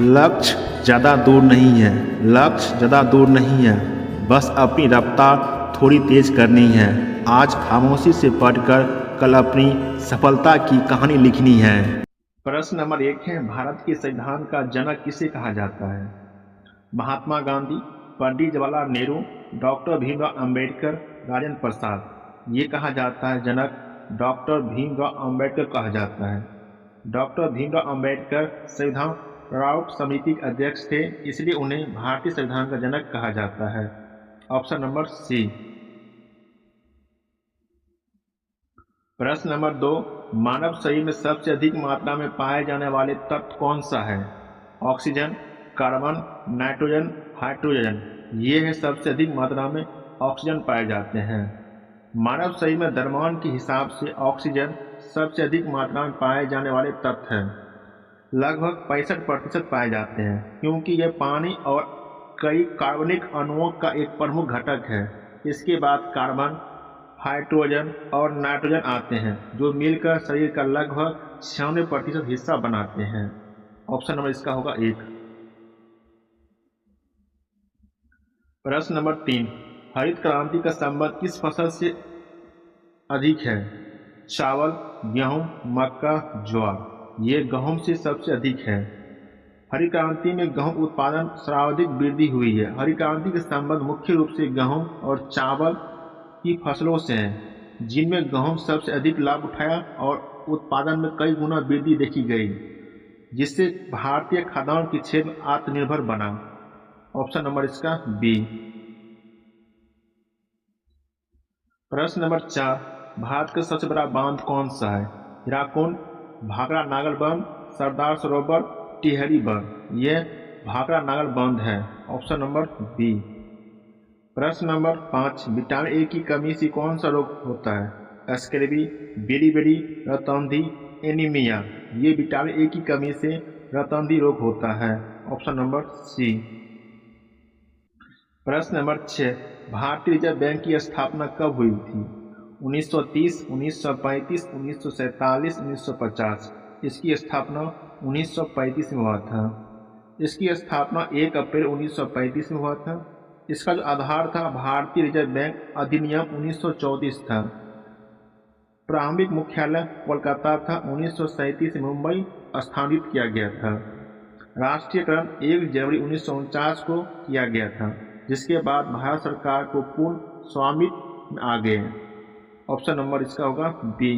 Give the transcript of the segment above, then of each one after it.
लक्ष्य ज़्यादा दूर नहीं है, लक्ष्य ज़्यादा दूर नहीं है, बस अपनी रफ्तार थोड़ी तेज़ करनी है। आज खामोशी से पढ़कर कल अपनी सफलता की कहानी लिखनी है। प्रश्न नंबर 1 है, भारत के संविधान का जनक किसे कहा जाता है? महात्मा गांधी, पंडित जवाहरलाल नेहरू, डॉक्टर भीमराव अंबेडकर, राजेंद्र प्रसाद। ये कहा जाता है जनक डॉक्टर भीमराव अंबेडकर कहा जाता है। डॉक्टर भीमराव अंबेडकर संविधान प्रारूप समिति के अध्यक्ष थे, इसलिए उन्हें भारतीय संविधान का जनक कहा जाता है। Option number C. प्रश्न नंबर 2, मानव शरीर में सबसे अधिक मात्रा में पाए जाने वाले तत्व कौन सा है? Oxygen, carbon, nitrogen, hydrogen. ये है सबसे अधिक मात्रा में ऑक्सीजन पाए जाते हैं। मानव शरीर में द्रव्यमान के हिसाब से ऑक्सीजन सबसे अधिक मात्रा में पाए जाने वाले तत्व हैं। लगभग 65% पाए जाते हैं, क्योंकि यह पानी और कई कार्बनिक अणुओं का एक प्रमुख घटक है। इसके बाद कार्बन, हाइड्रोजन और नाइट्रोजन आते हैं, जो मिलकर शरीर का लगभग 96% हिस्सा बनाते हैं। ऑप्शन नंबर इसका होगा 1। प्रश्न नंबर 3, हरित क्रांति का संबंध किस फसल से अधिक है? चावल, गेहूं, मक्का, ज्वार। ये गेहूं से सबसे अधिक है। हरित क्रांति में गेहूं उत्पादन सर्वाधिक वृद्धि हुई है। हरित क्रांति का संबंध मुख्य रूप से गेहूं और चावल की फसलों से है, जिनमें गेहूं सबसे अधिक लाभ उठाया और उत्पादन में कई गुना वृद्धि देखी गई, जिससे भारतीय खाद्यान्न के क्षेत्र में आत्मनिर्भर बना। ऑप्शन नंबर इसका बी। प्रश्न नंबर 4, भारत का सबसे बड़ा बांध कौन सा है? हीराकुंड, भाखड़ा नागल बांध, सरदार सरोवर, टिहरी बांध। यह भाखड़ा नागल बांध है। Option number B. प्रश्न नंबर 5, विटामिन ए की कमी से कौन सा रोग होता है? स्कैबी, बेरी, रतौंधी, एनीमिया। ये विटामिन ए की कमी से रतौंधी रोग होता है। Option number C. प्रश्न नंबर 6, भारतीय रिजर्व बैंक की स्थापना कब हुई थी? 1930, 1935, 1947, 1950। इसकी स्थापना 1935 में हुआ था। इसकी स्थापना 1 अप्रैल 1935 में हुआ था। इसका जो आधार था भारतीय रिजर्व बैंक अधिनियम 1934 था। प्रारंभिक मुख्यालय कोलकाता था। 1937 में मुंबई स्थानांतरित किया गया था। राष्ट्रीयकरण 1 जनवरी 1949 को किया गया था, जिसके बाद भारत सरकार को पूर्ण स्वामित्व में आ गए। ऑप्शन नंबर इसका होगा बी।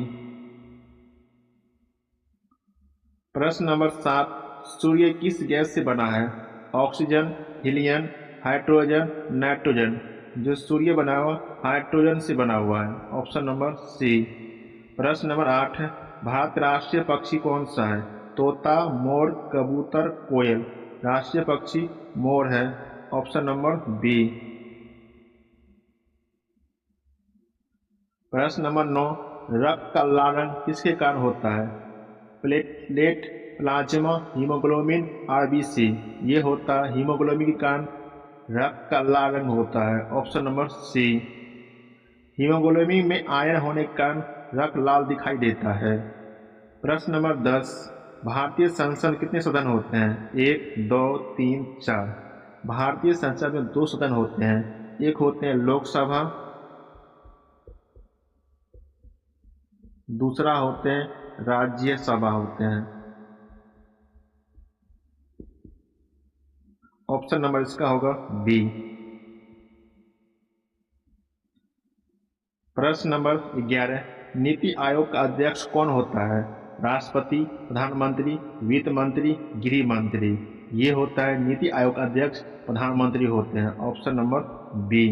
प्रश्न नंबर 7, सूर्य किस गैस से बना है? Oxygen, helium, hydrogen, nitrogen. जो सूर्य बना हुआ हाइड्रोजन से बना हुआ है। Option number C. प्रश्न नंबर 8, भारत का राष्ट्रीय पक्षी कौन सा है? तोता, मोर, कबूतर, कोयल। राष्ट्रीय पक्षी मोर है। Option number B. प्रश्न नंबर 9, रक्त का लाल रंग किसके कारण होता है? Platelet, plasma, haemoglobin, RBC. ये होता है हीमोग्लोबिन के कारण रक्त का लाल रंग होता है। Option number C. हीमोग्लोबिन में आयरन होने के कारण रक्त लाल दिखाई देता है। प्रश्न नंबर 10, भारतीय संसद में कितने सदन होते हैं? 1, 2, 3, 4। भारतीय संसद में 2 सदन होते हैं। एक होते हैं लोकसभा, दूसरा होते हैं राज्यसभा होते हैं। ऑप्शन नंबर इसका होगा बी। प्रश्न नंबर 11, नीति आयोग का अध्यक्ष कौन होता है? राष्ट्रपति, प्रधानमंत्री, वित्त मंत्री, गृह मंत्री। ये होता है नीति आयोग का अध्यक्ष प्रधानमंत्री होते हैं। Option number B.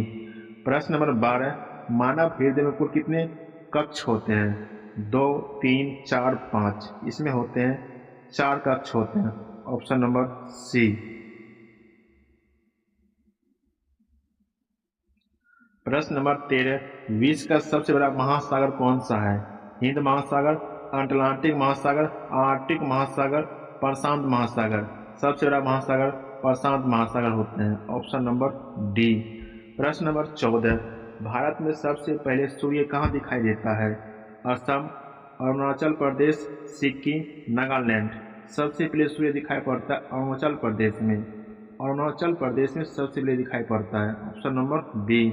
प्रश्न नंबर 12, मानव हृदय में कुल कितने कक्ष होते हैं? 2, 3, 4, 5। इसमें होते हैं 4 कक्ष होते हैं। Option number C. प्रश्न नंबर 13, विश्व का सबसे बड़ा महासागर कौन सा है? हिंद महासागर, अटलांटिक महासागर, आर्कटिक महासागर, प्रशांत महासागर। सबसे बड़ा महासागर प्रशांत महासागर होते हैं। Option number D. प्रश्न नंबर 14, भारत में सबसे पहले सूर्य कहाँ दिखाई देता है? असम, अरुणाचल प्रदेश, सिक्किम, नागालैंड। सबसे पहले सूर्य दिखाई पड़ता है अरुणाचल प्रदेश में। अरुणाचल प्रदेश में सबसे पहले दिखाई पड़ता है। Option number B.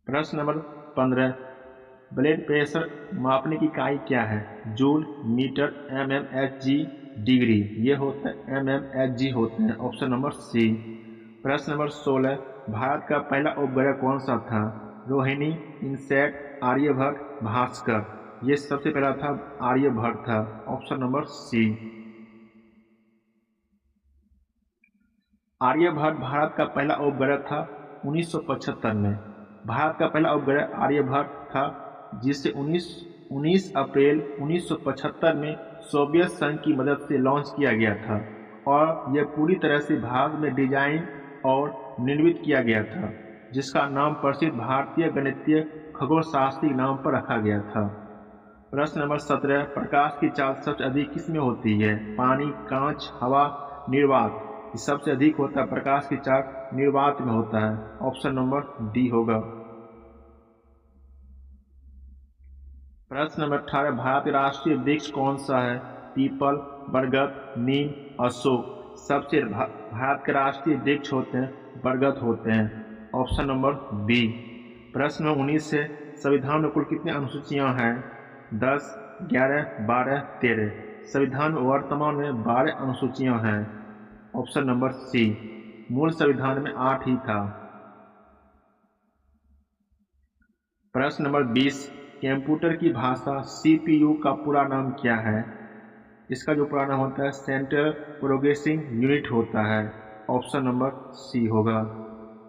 प्रश्न नंबर 15, ब्लड प्रेशर मापने की इकाई क्या है? Joule, metre, mmHg, degree. ये होता है mmHg होते हैं। Option number C. प्रश्न नंबर 16, भारत का पहला उपग्रह कौन सा था? रोहिणी, इनसैट, आर्यभट्ट, भास्कर। ये सबसे पहला था आर्यभट्ट था। Option number C. Aryabhata Bharat का पहला उपग्रह था 1975 में। भारत का पहला उपग्रह आर्यभट्ट था, जिसे 19 अप्रैल 1975 में सोवियत संघ की मदद से लॉन्च किया गया था और यह पूरी तरह से भारत में डिजाइन और निर्मित किया गया था, जिसका नाम प्रसिद्ध भारतीय गणितीय खगोलशास्त्री नाम पर रखा गया था। प्रश्न नंबर 17, प्रकाश की चाल सबसे अधिक किस में होती है? पानी, कांच, हवा, निर्वात। सबसे अधिक होता है प्रकाश की चाल निर्वात में होता है। ऑप्शन नंबर डी होगा। प्रश्न नंबर 18, भारत का राष्ट्रीय वृक्ष कौन सा है? पीपल, बरगद, नीम, अशोक। सबसे भारत के राष्ट्रीय वृक्ष होते हैं बरगद होते हैं। Option number B. प्रश्न नंबर 19 से, संविधान में कुल कितनी अनुसूचियां हैं? 10, 11, 12, 13। संविधान में वर्तमान में 12 अनुसूचियां हैं। Option number C. मूल संविधान में 8 ही था। प्रश्न नंबर 20, कंप्यूटर की भाषा CPU का पूरा नाम क्या है? इसका जो पूरा नाम होता है सेंट्रल प्रोसेसिंग यूनिट होता है। ऑप्शन नंबर सी होगा।